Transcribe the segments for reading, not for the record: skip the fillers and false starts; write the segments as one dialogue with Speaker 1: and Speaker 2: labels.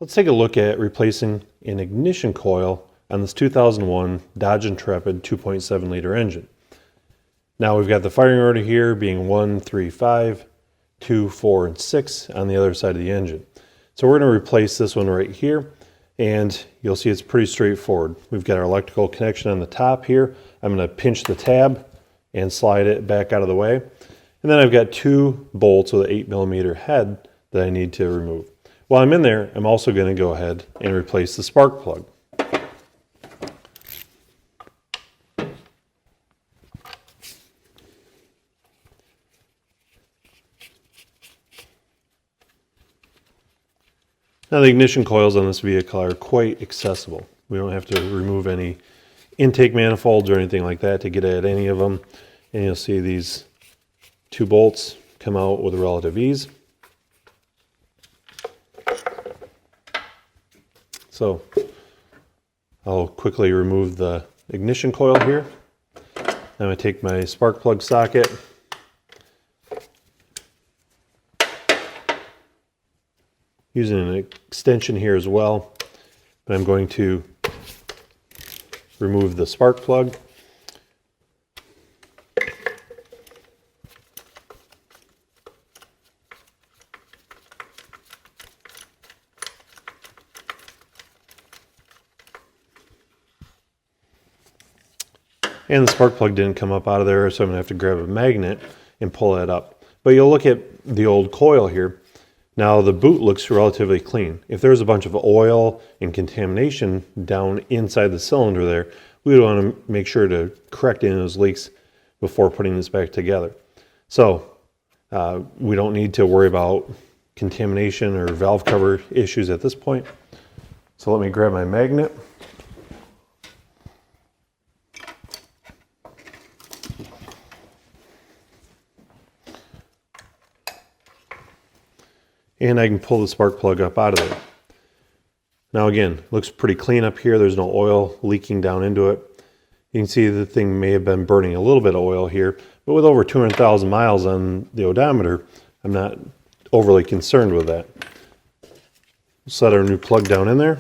Speaker 1: Let's take a look at replacing an ignition coil on this 2001 Dodge Intrepid 2.7 liter engine. Now we've got the firing order here being 1, 3, 5, 2, 4, and 6 on the other side of the engine. So we're going to replace this one right here, and you'll see it's pretty straightforward. We've got our electrical connection on the top here. I'm going to pinch the tab and slide it back out of the way. And then I've got 2 bolts with an 8mm head that I need to remove. While I'm in there, I'm also going to go ahead and replace the spark plug. Now the ignition coils on this vehicle are quite accessible. We don't have to remove any intake manifolds or anything like that to get at any of them. And you'll see these 2 bolts come out with relative ease. So I'll quickly remove the ignition coil here. I'm going to take my spark plug socket, using an extension here as well, but I'm going to remove the spark plug. And the spark plug didn't come up out of there, so I'm going to have to grab a magnet and pull that up. But you'll look at the old coil here. Now the boot looks relatively clean. If there's a bunch of oil and contamination down inside the cylinder there, we would want to make sure to correct any of those leaks before putting this back together. So we don't need to worry about contamination or valve cover issues at this point. So let me grab my magnet. And I can pull the spark plug up out of there. Now again, looks pretty clean up here. There's no oil leaking down into it. You can see the thing may have been burning a little bit of oil here, but with over 200,000 miles on the odometer, I'm not overly concerned with that. We'll set our new plug down in there.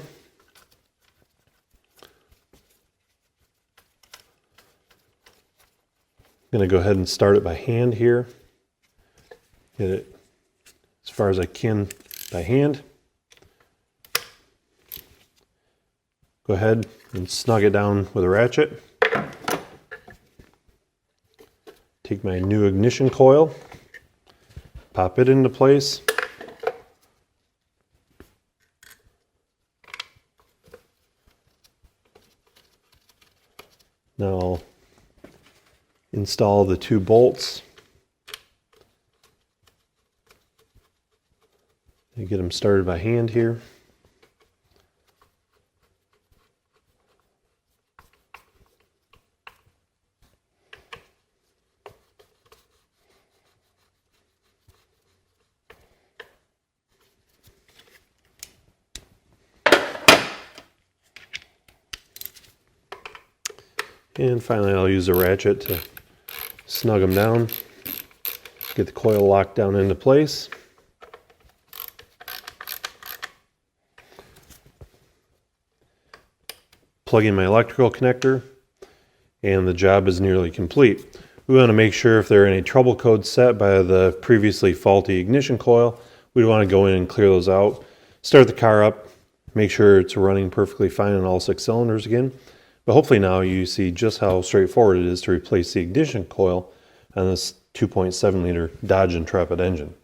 Speaker 1: I'm going to go ahead and start it by hand here. Get it as far as I can by hand. Go ahead and snug it down with a ratchet. Take my new ignition coil, pop it into place. Now I'll install the 2 bolts. And get them started by hand here. And finally I'll use a ratchet to snug them down, get the coil locked down into place. Plug in my electrical connector, and the job is nearly complete. We want to make sure if there are any trouble codes set by the previously faulty ignition coil, we want to go in and clear those out. Start the car up, make sure it's running perfectly fine on all 6 cylinders again. But hopefully now you see just how straightforward it is to replace the ignition coil on this 2.7 liter Dodge Intrepid engine.